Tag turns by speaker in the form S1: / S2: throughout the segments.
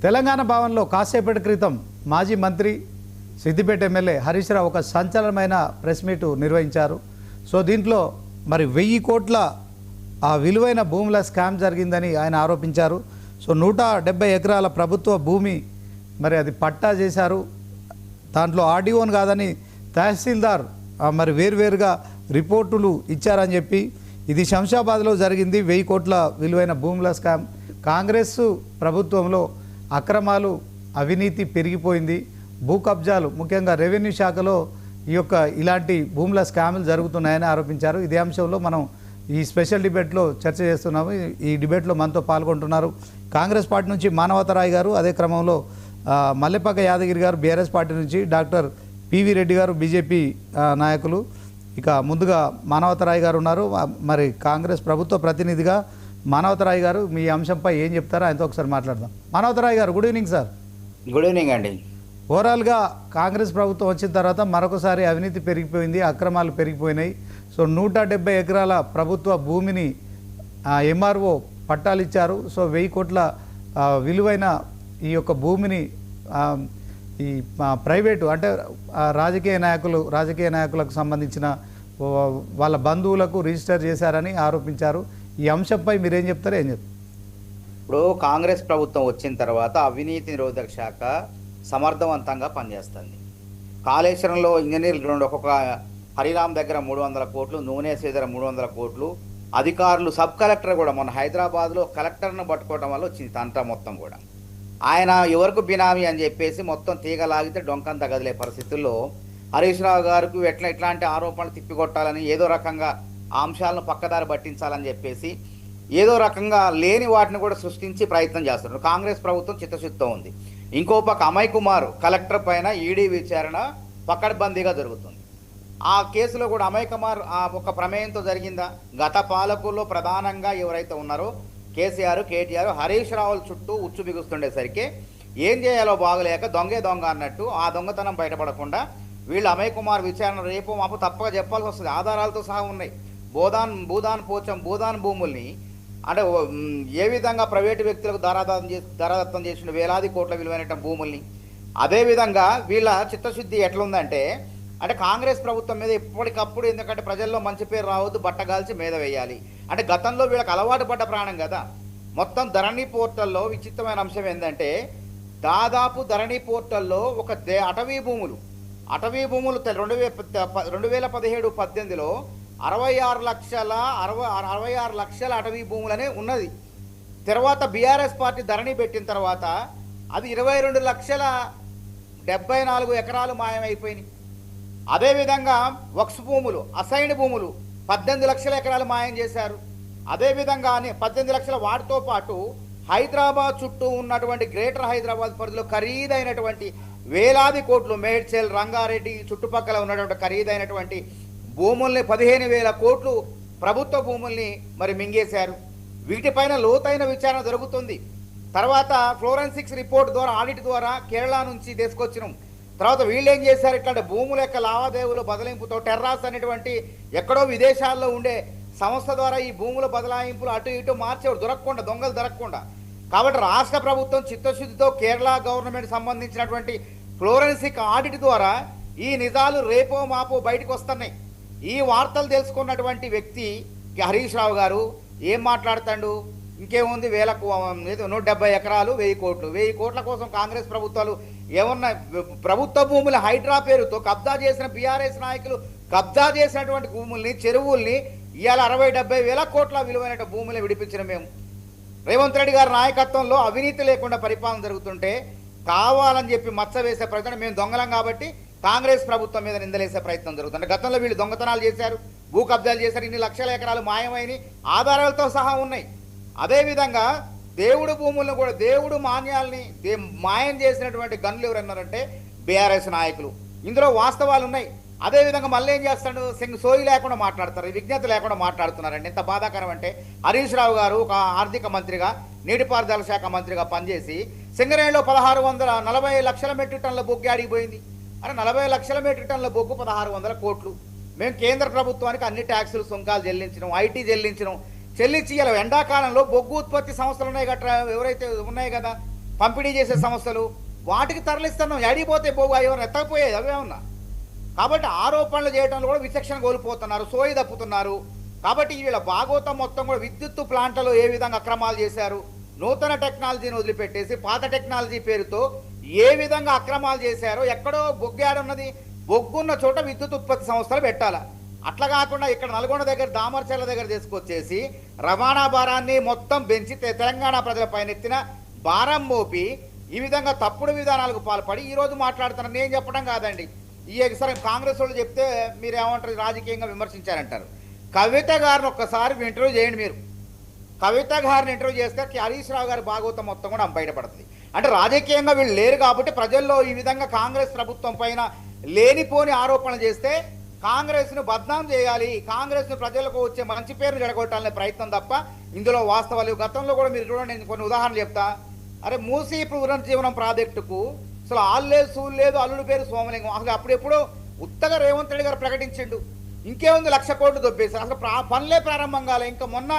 S1: తెలంగాణ భవన్లో కాసేపటి క్రితం మాజీ మంత్రి సిద్దిపేట ఎమ్మెల్యే హరీష్ రావు ఒక సంచలనమైన ప్రెస్ మీట్ నిర్వహించారు. సో దీంట్లో మరి 1000 కోట్ల ఆ విలువైన భూముల స్కామ్ జరిగిందని ఆయన ఆరోపించారు. సో 170 ఎకరాల ప్రభుత్వ భూమి మరి అది పట్టా చేశారు. దాంట్లో ఆర్డీఓన్ కాదని తహసీల్దార్ మరి వేరువేరుగా రిపోర్టులు ఇచ్చారని చెప్పి ఇది శంషాబాద్లో జరిగింది. 1000 కోట్ల విలువైన భూముల స్కామ్. కాంగ్రెస్ ప్రభుత్వంలో అక్రమాలు అవినీతి పెరిగిపోయింది. భూ కబ్జాలు ముఖ్యంగా రెవెన్యూ శాఖలో ఇలాంటి భూముల స్కాములు జరుగుతున్నాయని ఆరోపించారు. ఇదే అంశంలో మనం ఈ స్పెషల్ డిబేట్లో చర్చ చేస్తున్నాము. ఈ డిబేట్లో మనతో పాల్గొంటున్నారు కాంగ్రెస్ పార్టీ నుంచి మానవతరాయ్ గారు, అదే క్రమంలో మల్లెపక్క యాదగిరి గారు బీఆర్ఎస్ పార్టీ నుంచి, డాక్టర్ పివి రెడ్డి గారు బీజేపీ నాయకులు. ఇక ముందుగా మానవతరాయ్ గారు ఉన్నారు. మరి కాంగ్రెస్ ప్రభుత్వ ప్రతినిధిగా మానవతరాయ్ గారు మీ అంశంపై ఏం చెప్తారో ఆయనతో ఒకసారి మాట్లాడదాం. మానవతరాయ్ గారు, good evening sir.
S2: Good evening అండి.
S1: ఓవరాల్గా కాంగ్రెస్ ప్రభుత్వం వచ్చిన తర్వాత మరొకసారి అవినీతి పెరిగిపోయింది, అక్రమాలు పెరిగిపోయినాయి. సో 170 ఎకరాల ప్రభుత్వ భూమిని ఎంఆర్ఓ పట్టాలు ఇచ్చారు. సో 1000 కోట్ల విలువైన ఈ యొక్క భూమిని ఈ ప్రైవేటు అంటే రాజకీయ నాయకులకు సంబంధించిన వాళ్ళ బంధువులకు రిజిస్టర్ చేశారని ఆరోపించారు. ఈ అంశంపై మీరేం చెప్తారో ఏం చెప్తారు?
S2: ఇప్పుడు కాంగ్రెస్ ప్రభుత్వం వచ్చిన తర్వాత అవినీతి నిరోధక శాఖ సమర్థవంతంగా పనిచేస్తుంది. కాళేశ్వరంలో ఇంజనీర్లు ఒక్కొక్క హరిరామ్ దగ్గర 300 కోట్లు, నూనె దగ్గర 300 కోట్లు, అధికారులు సబ్ కలెక్టర్ కూడా మొన్న హైదరాబాద్లో కలెక్టర్ను పట్టుకోవడం వల్ల వచ్చింది తంట మొత్తం కూడా. ఆయన ఎవరికి బినామీ అని చెప్పేసి మొత్తం తీగ లాగితే డొంకంత కదిలే పరిస్థితుల్లో హరీష్ రావు గారికి ఇట్లాంటి ఆరోపణలు తిప్పికొట్టాలని, ఏదో రకంగా ఆ అంశాలను పక్కదారి పట్టించాలని చెప్పేసి ఏదో రకంగా లేని వాటిని కూడా సృష్టించి ప్రయత్నం చేస్తున్నారు. కాంగ్రెస్ ప్రభుత్వం చిత్తశుద్ధితో ఉంది. ఇంకో పక్క అమయ్ కుమార్ కలెక్టర్ పైన ఈడీ విచారణ పకడ్బందీగా జరుగుతుంది. ఆ కేసులో కూడా అమయ్ కుమార్ ఒక ప్రమేయంతో జరిగిందా? గత పాలకుల్లో ప్రధానంగా ఎవరైతే ఉన్నారో కేసీఆర్, కేటీఆర్ హరీష్ రావుల చుట్టూ ఉచ్చు బిగుస్తుండేసరికి ఏం చేయాలో బాగలేక దొంగే దొంగ అన్నట్టు ఆ దొంగతనం బయటపడకుండా వీళ్ళు అమయ్ కుమార్ విచారణ రేపు మాపు తప్పగా చెప్పాల్సి వస్తుంది. ఆధారాలతో సహా ఉన్నాయి. భూదాన్ భూముల్ని అంటే ఏ విధంగా ప్రైవేటు వ్యక్తులకు ధరాదత్తం చేసిన వేలాది కోట్ల విలువైన భూముల్ని, అదేవిధంగా వీళ్ళ చిత్తశుద్ధి ఎట్లుందంటే అంటే కాంగ్రెస్ ప్రభుత్వం మీద ఎప్పటికప్పుడు, ఎందుకంటే ప్రజల్లో మంచి పేరు రావద్దు, బట్టగాల్చి మీద వేయాలి అంటే గతంలో వీళ్ళకి అలవాటు పడ్డ ప్రాణం కదా. మొత్తం ధరణి పోర్టల్లో విచిత్రమైన అంశం ఏంటంటే దాదాపు ధరణి పోర్టల్లో ఒక అటవీ భూములు 2017-18లో 66 లక్షల అటవీ భూములనే ఉన్నది. తర్వాత బీఆర్ఎస్ పార్టీ ధరణి పెట్టిన తర్వాత అది 22,74 ఎకరాలు మాయమైపోయినాయి. అదేవిధంగా వక్స్ భూములు, అసైన్ భూములు 18 లక్షల ఎకరాలు మాయం చేశారు. అదేవిధంగా 18 లక్షల వాటితో పాటు హైదరాబాద్ చుట్టూ ఉన్నటువంటి గ్రేటర్ హైదరాబాద్ పరిధిలో ఖరీదైనటువంటి వేలాది కోట్లు, మేడ్చల్, రంగారెడ్డి చుట్టుపక్కల ఉన్నటువంటి ఖరీదైనటువంటి భూముల్ని 15,000 కోట్లు ప్రభుత్వ భూముల్ని మరి మింగేశారు. వీటిపైన లోతైన విచారణ జరుగుతుంది. తర్వాత ఫ్లోరెన్సిక్స్ రిపోర్ట్ ద్వారా, ఆడిట్ ద్వారా కేరళ నుంచి తీసుకొచ్చినాం. తర్వాత వీళ్ళు ఏం చేశారు, ఇట్లాంటి భూముల యొక్క లావాదేవీలు బదలింపుతో టెర్రాస్ అనేటువంటి ఎక్కడో విదేశాల్లో ఉండే సంస్థ ద్వారా ఈ భూముల బదలాయింపులు అటు ఇటు మార్చేవాడు దొరకకుండా, దొంగలు దొరకకుండా. కాబట్టి రాష్ట్ర ప్రభుత్వం చిత్తశుద్ధితో కేరళ గవర్నమెంట్ సంబంధించినటువంటి ఫ్లోరెన్సిక్ ఆడిట్ ద్వారా ఈ నిజాలు రేపో మాపో బయటకు వస్తున్నాయి. ఈ వార్తలు తెలుసుకున్నటువంటి వ్యక్తి హరీష్ రావు గారు ఏం మాట్లాడతాడు? ఇంకేముంది, 170 ఎకరాలు 1000 కోట్లు. 1000 కోట్ల కోసం కాంగ్రెస్ ప్రభుత్వాలు ఏమన్నా ప్రభుత్వ భూములు హైడ్రా పేరుతో కబ్జా చేసిన బీఆర్ఎస్ నాయకులు కబ్జా చేసినటువంటి భూముల్ని, చెరువుల్ని ఇవాళ 60-70 వేల కోట్ల విలువైన భూములు విడిపించిన మేము రేవంత్ రెడ్డి గారి నాయకత్వంలో అవినీతి లేకుండా పరిపాలన జరుగుతుంటే కావాలని చెప్పి మచ్చ వేసే ప్రయత్నం, మేము దొంగలం కాబట్టి కాంగ్రెస్ ప్రభుత్వం మీద నిందలేసే ప్రయత్నం జరుగుతుంది. గతంలో వీళ్ళు దొంగతనాలు చేశారు, భూ కబ్జాలు చేశారు, ఇన్ని లక్షల ఎకరాలు మాయమైనవి, ఆధారాలతో సహా ఉన్నాయి. అదేవిధంగా దేవుడు భూములను కూడా, దేవుడు మాన్యాల్ని మాయం చేసినటువంటి గనులు ఎవరన్నారంటే బీఆర్ఎస్ నాయకులు. ఇందులో వాస్తవాలు ఉన్నాయి. అదేవిధంగా మళ్ళీ ఏం చేస్తాడు, సోయి లేకుండా మాట్లాడతారు, విజ్ఞత లేకుండా మాట్లాడుతున్నారండి. ఎంత బాధాకరం అంటే హరీష్ రావు గారు ఒక ఆర్థిక మంత్రిగా, నీటిపారుదల శాఖ మంత్రిగా పనిచేసి సింగరేణిలో 1640 లక్షల మెట్రిక్ టన్నుల బొగ్గు ఆడిపోయింది. అంటే 40 లక్షల మెట్రిక్ టన్నుల బొగ్గు 1600 కోట్లు. మేము కేంద్ర ప్రభుత్వానికి అన్ని ట్యాక్సులు, సుంకాలు చెల్లించినాం, ఐటీ చెల్లించి ఇలా ఎండాకాలంలో బొగ్గు ఉత్పత్తి సంస్థలు ఉన్నాయి గట్రా ఎవరైతే ఉన్నాయి కదా, పంపిణీ చేసే సంస్థలు వాటికి తరలిస్తున్నాం. ఎడిపోతే పోవు ఎవరు ఎత్తకపోయేది అవే ఉన్నా. కాబట్టి ఆరోపణలు చేయడంలో కూడా విచక్షణ కోల్పోతున్నారు, సోయి తప్పుతున్నారు. కాబట్టి వీళ్ళ భాగవతం మొత్తం కూడా విద్యుత్ ప్లాంట్లలో ఏ విధంగా అక్రమాలు చేశారు, నూతన టెక్నాలజీని వదిలిపెట్టేసి పాత టెక్నాలజీ పేరుతో ఏ విధంగా అక్రమాలు చేశారో, ఎక్కడో బొగ్గాడున్నది, బొగ్గున్న చోట విద్యుత్ ఉత్పత్తి సంస్థలు పెట్టాలా. అట్లా కాకుండా ఇక్కడ నల్గొండ దగ్గర దామర్చర్ల దగ్గర తీసుకొచ్చేసి రవాణా భారాన్ని మొత్తం పెంచి తెలంగాణ ప్రజలపైన ఎత్తిన భారం మోపి ఈ విధంగా తప్పుడు విధానాలకు పాల్పడి ఈరోజు మాట్లాడుతున్నారు. నేను చెప్పడం కాదండి, సరే కాంగ్రెస్ వాళ్ళు చెప్తే మీరు ఏమంటారు, రాజకీయంగా విమర్శించారంటారు. కవిత గారిని ఒక్కసారి ఇంటర్వ్యూ చేయండి. మీరు కవిత గారిని ఇంటర్వ్యూ చేస్తే హరీష్ రావు గారి భాగవతం మొత్తం కూడా బయటపడుతుంది. అంటే రాజకీయంగా వీళ్ళు లేరు కాబట్టి ప్రజల్లో ఈ విధంగా కాంగ్రెస్ ప్రభుత్వం పైన లేనిపోని ఆరోపణలు చేస్తే కాంగ్రెస్ను బద్నాం చేయాలి, కాంగ్రెస్ను ప్రజలకు వచ్చే మంచి పేరు జడగొట్టాలనే ప్రయత్నం తప్ప ఇందులో వాస్తవాలు. గతంలో కూడా మీరు చూడండి, నేను కొన్ని ఉదాహరణలు చెప్తా. అరే మూసీ పునరుజ్జీవనం ప్రాజెక్టుకు అసలు ఆల్లేదు సూలు లేదు, అల్లుడి పేరు సోమలింగం. అసలు అప్పుడెప్పుడో ఉత్తగా రేవంత్ రెడ్డి గారు ప్రకటించిండు, ఇంకేముంది 1,00,000 కోట్లు దొబ్బేశారు. అసలు పనులే ప్రారంభం కాలే. ఇంకా మొన్న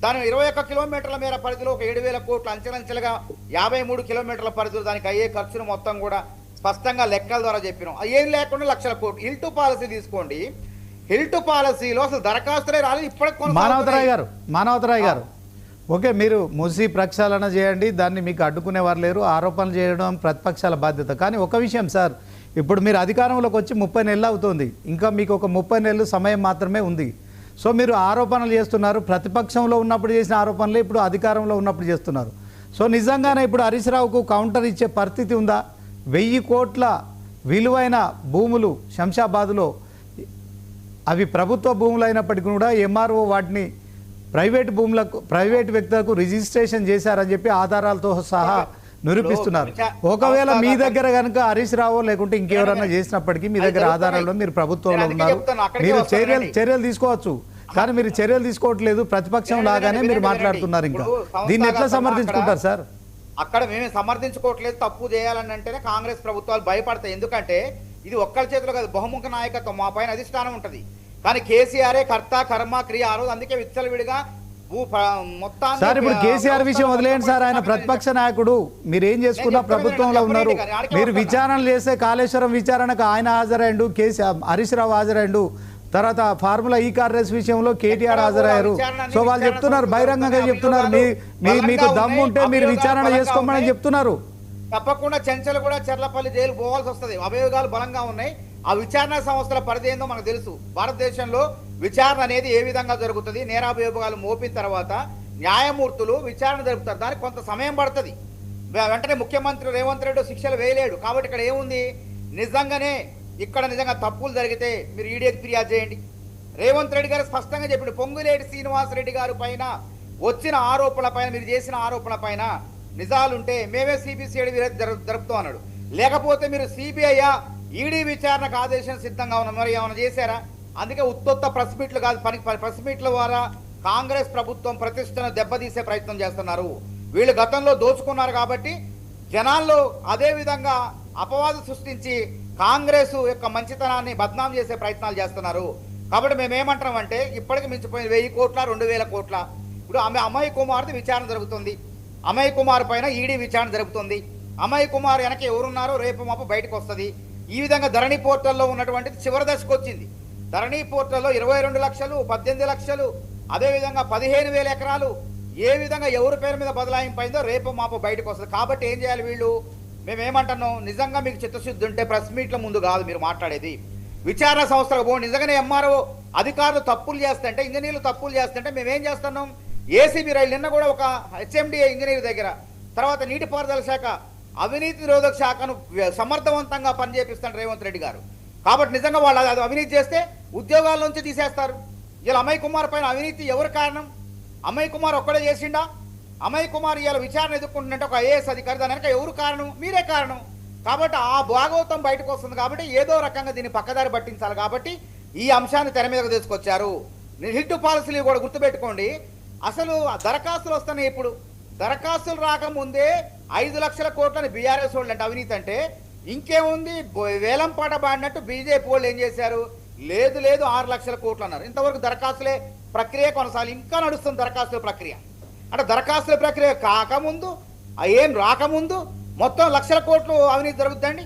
S2: దాని 21 కిలోమీటర్ల మేర పరిధిలో ఒక 7,000 కోట్లు, అంచెలంచెలుగా 53 కిలోమీటర్ల పరిధిలో దానికి అయ్యే ఖర్చును మొత్తం కూడా స్పష్టంగా లెక్కల ద్వారా చెప్పినాం. ఏం లేకుండా 1,00,000 కోట్లు. హిల్ టు పాలసీ తీసుకోండి, హిల్ టు పాలసీలో అసలు దరఖాస్తులే రాలేదు. ఇప్పటికి
S1: మానవతరాయ్ గారు ఓకే, మీరు మూసీ ప్రక్షాళన చేయండి, దాన్ని మీకు అడ్డుకునేవారు లేరు, ఆరోపణలు చేయడం ప్రతిపక్షాల బాధ్యత. కానీ ఒక విషయం సార్, ఇప్పుడు మీరు అధికారంలోకి వచ్చి 30 నెలలు అవుతుంది, ఇంకా మీకు ఒక 30 నెలలు సమయం మాత్రమే ఉంది. సో మీరు ఆరోపణలు చేస్తున్నారు, ప్రతిపక్షంలో ఉన్నప్పుడు చేసిన ఆరోపణలే ఇప్పుడు అధికారంలో ఉన్నప్పుడు చేస్తున్నారు. సో నిజంగానే ఇప్పుడు హరీష్ రావుకు కౌంటర్ ఇచ్చే పరిస్థితి ఉందా? 1000 కోట్ల విలువైన భూములు శంషాబాద్లో, అవి ప్రభుత్వ భూములు అయినప్పటికీ కూడా ఎంఆర్ఓ వాటిని ప్రైవేట్ వ్యక్తులకు రిజిస్ట్రేషన్ చేశారని చెప్పి ఆధారాలతో సహా నిరూపిస్తున్నారు. ఒకవేళ మీ దగ్గర కనుక హరీష్ రావు లేకుంటే ఇంకెవరన్నా చేసినప్పటికీ మీ దగ్గర ఆధారాలు, మీరు ప్రభుత్వంలో ఉన్నారు, మీరు చర్యలు తీసుకోవచ్చు. కానీ మీరు చర్యలు తీసుకోవట్లేదు, ప్రతిపక్షం లాగానే మీరు మాట్లాడుతున్నారు. ఇంకా దీన్ని ఎట్లా సమర్థించుకుంటారు సార్?
S2: అక్కడ మేమే సమర్థించుకోవట్లేదు. తప్పు చేయాలని అంటేనే కాంగ్రెస్ ప్రభుత్వాలు భయపడతాయి. ఎందుకంటే ఇది ఒక్కరి చేతిలో కాదు, బహుముఖ నాయకత్వం మా పైన అధిష్టానం ఉంటుంది. కానీ కేసీఆరే కర్త కర్మ క్రియ. ఆ రోజు అందుకే విచ్చలవిడిగా మొత్తాన్ని.
S1: సార్ ఇప్పుడు కేసీఆర్ విషయం వదిలేయండి సార్, ఆయన ప్రతిపక్ష నాయకుడు. మీరు ఏం చేసుకున్నా ప్రభుత్వంలో ఉన్నారు. మీరు విచారణలు చేస్తే కాళేశ్వరం విచారణకు ఆయన హాజరైండు, హరీష్ రావు హాజరైండు, తర్వాత ఫార్ములా ఈ కార్ రేస్ విషయంలో కేటీఆర్ హాజరయ్యారు. సో వాళ్ళు చెప్తున్నారు, బహిరంగంగా చెప్తున్నారు, మీకు దమ్ము ఉంటే మీరు విచారణ చేసుకోమని చెప్తున్నారు.
S2: తప్పకుండా చెంచలు కూడా చెర్లపల్లి జైలు పోవాల్సి వస్తుంది. అభియోగాలు బలంగా ఉన్నాయి. ఆ విచారణ సంస్థల పరిధి ఏందో మనకు తెలుసు. భారతదేశంలో విచారణ అనేది ఏ విధంగా జరుగుతుంది, నేరాభియోగాలు మోపిన తర్వాత న్యాయమూర్తులు విచారణ జరుపుతారు. దానికి కొంత సమయం పడుతుంది. వెంటనే ముఖ్యమంత్రి రేవంత్ రెడ్డి శిక్షలు వేయలేడు. కాబట్టి ఇక్కడ ఏముంది, నిజంగా తప్పులు జరిగితే మీరు ఈడీకి ఫిర్యాదు చేయండి. రేవంత్ రెడ్డి గారు స్పష్టంగా చెప్పాడు, పొంగులేటి శ్రీనివాస్ రెడ్డి గారి పైన వచ్చిన ఆరోపణల పైన, మీరు చేసిన ఆరోపణల పైన నిజాలుంటే మేమే సిబిసిఐడి జరుపుతాం అన్నాడు. లేకపోతే మీరు సిబిఐ ఈడీ విచారణకు ఆదేశం సిద్ధంగా ఉన్న, మరి ఏమైనా చేశారా? అందుకే ఉత్తొత్త ప్రెస్ మీట్లు కాదు, ప్రెస్ మీట్ల ద్వారా కాంగ్రెస్ ప్రభుత్వం ప్రతిష్టను దెబ్బతీసే ప్రయత్నం చేస్తున్నారు. వీళ్ళు గతంలో దోచుకున్నారు కాబట్టి జనాల్లో అదే విధంగా అపవాదు సృష్టించి కాంగ్రెస్ యొక్క మంచితనాన్ని బద్నాం చేసే ప్రయత్నాలు చేస్తున్నారు. కాబట్టి మేమేమంటామంటే ఇప్పటికి మించిపోయింది 1000 కోట్ల 2000 కోట్ల. ఇప్పుడు అమయ్ కుమార్ది విచారణ జరుగుతుంది, అమయ్ కుమార్ పైన ఈడీ విచారణ జరుగుతుంది. అమయ్ కుమార్ వెనక ఎవరున్నారో రేపు మాపు బయటకు వస్తుంది. ఈ విధంగా ధరణి పోర్టల్లో ఉన్నటువంటిది చివరి దశకు వచ్చింది. ధరణి పోర్టల్లో 22 లక్షలు, 18 లక్షలు, అదేవిధంగా 15,000 ఎకరాలు ఏ విధంగా ఎవరి పేరు మీద బదలాయింపైందో రేపు మాపు బయటకు వస్తుంది. కాబట్టి ఏం చేయాలి వీళ్ళు? మేమేమంటున్నాం, నిజంగా మీకు చిత్తశుద్ధి ఉంటే ప్రెస్ మీట్ల ముందు కాదు మీరు మాట్లాడేది, విచారణ సంస్థలకు పోండి. నిజంగానే ఎంఆర్ఓ అధికారులు తప్పులు చేస్తుంటే, ఇంజనీర్లు తప్పులు చేస్తుంటే మేమేం చేస్తున్నాం? ఏసీబీ రైలు నిన్న కూడా ఒక హెచ్ఎండిఏ ఇంజనీర్ దగ్గర, తర్వాత నీటిపారుదల శాఖ అవినీతి నిరోధక శాఖను సమర్థవంతంగా పనిచేపిస్తాడు రేవంత్ రెడ్డి గారు. కాబట్టి నిజంగా వాళ్ళు అది అవినీతి చేస్తే ఉద్యోగాల నుంచి తీసేస్తారు. ఇలా అమయ్ కుమార్ పైన అవినీతి ఎవరు కారణం? అమయ్ కుమార్ ఒక్కడే చేసిండా? అమయ్ కుమార్ ఇలా విచారణ ఎదుర్కొంటుంటే ఒక ఐఏఎస్ అధికారి, దాని వెనక ఎవరు కారణం? మీరే కారణం. కాబట్టి ఆ భాగవతం బయటకు వస్తుంది. కాబట్టి ఏదో రకంగా దీన్ని పక్కదారి పట్టించాలి. కాబట్టి ఈ అంశాన్ని తెర మీదకు తీసుకొచ్చారు. హిట్ పాలసీలు కూడా గుర్తుపెట్టుకోండి. అసలు దరఖాస్తులు వస్తున్నాయి. ఇప్పుడు దరఖాస్తులు రాకముందే 5 లక్షల కోట్లని బీఆర్ఎస్ వాళ్ళు అంటే అవినీతి అంటే ఇంకేముంది, వేలం పాట పాడినట్టు బీజేపీ వాళ్ళు ఏం చేశారు? లేదు 6 లక్షల కోట్లు అన్నారు. ఇంతవరకు దరఖాస్తులే ప్రక్రియ కొనసాగి ఇంకా నడుస్తుంది దరఖాస్తుల ప్రక్రియ. అంటే దరఖాస్తుల ప్రక్రియ కాకముందు ఏం రాకముందు మొత్తం లక్షల కోట్లు అవినీతి జరుగుద్దండి.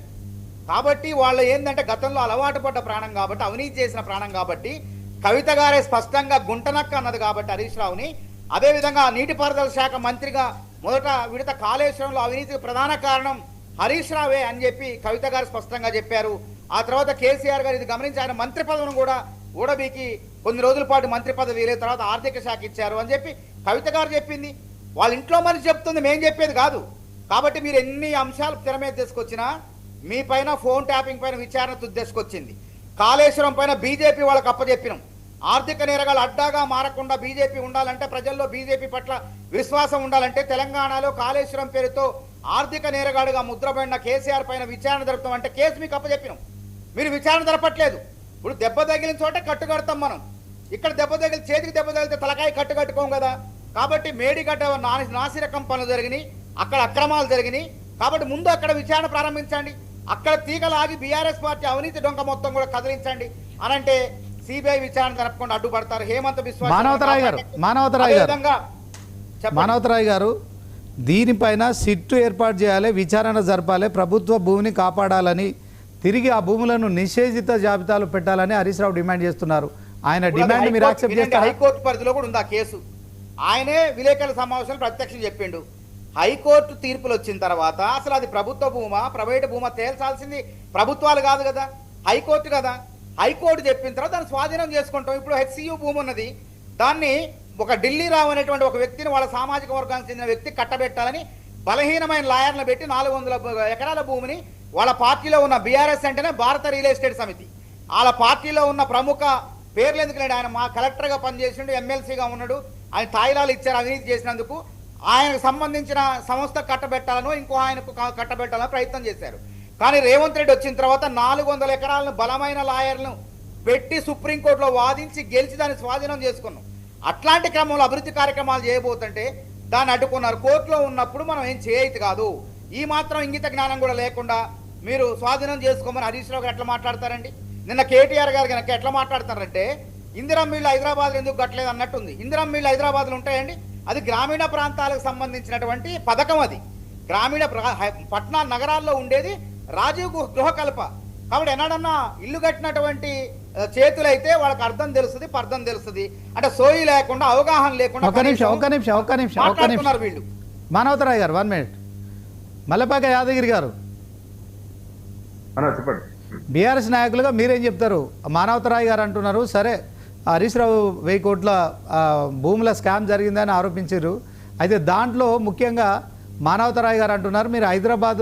S2: కాబట్టి వాళ్ళు ఏంటంటే గతంలో అలవాటు పడ్డ ప్రాణం కాబట్టి, అవినీతి చేసిన ప్రాణం కాబట్టి, కవిత గారే స్పష్టంగా గుంటనక్క అన్నది కాబట్టి హరీష్ రావుని, అదేవిధంగా నీటిపారుదల శాఖ మంత్రిగా మొదట విడత కాళేశ్వరంలో అవినీతికి ప్రధాన కారణం హరీష్ రావే అని చెప్పి కవిత గారు స్పష్టంగా చెప్పారు. ఆ తర్వాత కేసీఆర్ గారు ఇది గమనించి ఆయన మంత్రి పదవిని కూడా ఊడబీకి కొన్ని రోజుల పాటు మంత్రి పదవి వేరే తర్వాత ఆర్థిక శాఖ ఇచ్చారు అని చెప్పి కవిత గారు చెప్పింది. వాళ్ళ ఇంట్లో మనిషి చెప్తుంది, మేం చెప్పేది కాదు. కాబట్టి మీరు ఎన్ని అంశాలు తెర మీద తీసుకొచ్చినా మీ పైన ఫోన్ ట్యాపింగ్ పైన విచారణ తీసుకొచ్చింది. కాళేశ్వరం పైన బీజేపీ వాళ్ళకి అప్పచెప్పినాం. ఆర్థిక నేరగాలు అడ్డాగా మారకుండా బీజేపీ ఉండాలంటే, ప్రజల్లో బీజేపీ పట్ల విశ్వాసం ఉండాలంటే తెలంగాణలో కాళేశ్వరం పేరుతో ఆర్థిక నేరగాడుగా ముద్రపడిన కేసీఆర్ పైన విచారణ జరుపుతాం అంటే కేసు మీకు అప్పచెప్పినాం. మీరు విచారణ జరపట్లేదు. ఇప్పుడు దెబ్బ తగిలిన చోట కట్టు కడతాం మనం. ఇక్కడ దెబ్బ తగిలి చేతికి దెబ్బ తగిలితే తలకాయ కట్టు కట్టుకోం కదా. కాబట్టి మేడిగడ్డ నాసిరకం పనులు జరిగినాయి, అక్కడ అక్రమాలు జరిగినాయి. కాబట్టి ముందు అక్కడ విచారణ ప్రారంభించండి. అక్కడ తీగలాగి బీఆర్ఎస్ పార్టీ అవినీతి డొంక మొత్తం కూడా కదిలించండి అనంటే సిబిఐ విచారణ జరపకుండా అడ్డుపడతారు. హేమంత్ బిశ్వా
S1: మానవతరాయ్ గారు దీనిపైన సిట్టు ఏర్పాటు చేయాలి, విచారణ జరపాలి, ప్రభుత్వ భూమిని కాపాడాలని, తిరిగి ఆ భూములను నిషేధిత జాబితాలో పెట్టాలని హరీష్ రావు డిమాండ్ చేస్తున్నారు. ఆయన డిమాండ్ మీరు యాక్సెప్ట్ చేస్తారు?
S2: హైకోర్టు పరిధిలో కూడా ఉంది ఆ కేసు. ఆయనే విలేకరుల సమావేశంలో ప్రత్యక్షం చెప్పిండు. హైకోర్టు తీర్పులు వచ్చిన తర్వాత అసలు అది ప్రభుత్వ భూమా ప్రైవేటు భూమా తేల్చాల్సింది ప్రభుత్వాలు కాదు కదా, హైకోర్టు కదా. హైకోర్టు చెప్పిన తర్వాత దాన్ని స్వాధీనం చేసుకుంటాం. ఇప్పుడు హెచ్సియు భూమి ఉన్నది, దాన్ని ఒక ఢిల్లీ రావు అనేటువంటి ఒక వ్యక్తిని, వాళ్ళ సామాజిక వర్గానికి చెందిన వ్యక్తి కట్టబెట్టాలని బలహీనమైన లాయర్లు పెట్టి 400 ఎకరాల భూమిని వాళ్ళ పార్టీలో ఉన్న బీఆర్ఎస్ అంటేనే భారత రియల్ ఎస్టేట్ సమితి, వాళ్ళ పార్టీలో ఉన్న ప్రముఖ పేర్లు ఎందుకులేండి, ఆయన మా కలెక్టర్గా పనిచేసిండు, ఎమ్మెల్సీగా ఉన్నాడు, ఆయన తాయిలాలు ఇచ్చారు అవినీతి చేసినందుకు. ఆయనకు సంబంధించిన సంస్థ కట్టబెట్టాలనో ఇంకో ఆయనకు కట్టబెట్టాలని ప్రయత్నం చేశారు. కానీ రేవంత్ రెడ్డి వచ్చిన తర్వాత 400 ఎకరాలను బలమైన లాయర్లను పెట్టి సుప్రీంకోర్టులో వాదించి గెలిచి దాన్ని స్వాధీనం చేసుకున్నాం. అట్లాంటి క్రమంలో అభివృద్ధి కార్యక్రమాలు చేయబోతుంటే దాన్ని అడ్డుకున్నారు. కోర్టులో ఉన్నప్పుడు మనం ఏం చేయదు కాదు. ఈ మాత్రం ఇంగిత జ్ఞానం కూడా లేకుండా మీరు స్వాధీనం చేసుకోమని హరీష్ రావు గారు ఎట్లా మాట్లాడతారండి? నిన్న కేటీఆర్ గారు కనుక ఎట్లా మాట్లాడతారంటే ఇందిరా మిల్లు హైదరాబాద్లో ఎందుకు కట్టలేదు అన్నట్టుంది. ఇందిరా మిల్లు హైదరాబాద్లో ఉంటాయండి, అది గ్రామీణ ప్రాంతాలకు సంబంధించినటువంటి పథకం. అది గ్రామీణ పట్టణ నగరాల్లో ఉండేది రాజీవ్ గృహకల్ప. కాబట్టి ఎన్నడన్నా ఇల్లు కట్టినటువంటి చేతులైతే వాళ్ళకి అర్థం తెలుస్తుంది, పర్థం తెలుస్తుంది. అంటే సోయి లేకుండా, అవగాహన లేకుండా వీళ్ళు.
S1: మానవతరాయ్ గారు 1 మినిట్. మల్లపాక యాదగిరి గారు,
S3: చెప్పండి.
S1: బీఆర్ఎస్ నాయకులుగా మీరేం చెప్తారు? మానవతరాయ్ గారు అంటున్నారు, సరే హరీష్ రావు 1000 కోట్ల భూముల స్కామ్ జరిగిందని ఆరోపించారు. అయితే దాంట్లో ముఖ్యంగా మానవతరాయ్ గారు అంటున్నారు, మీరు హైదరాబాద్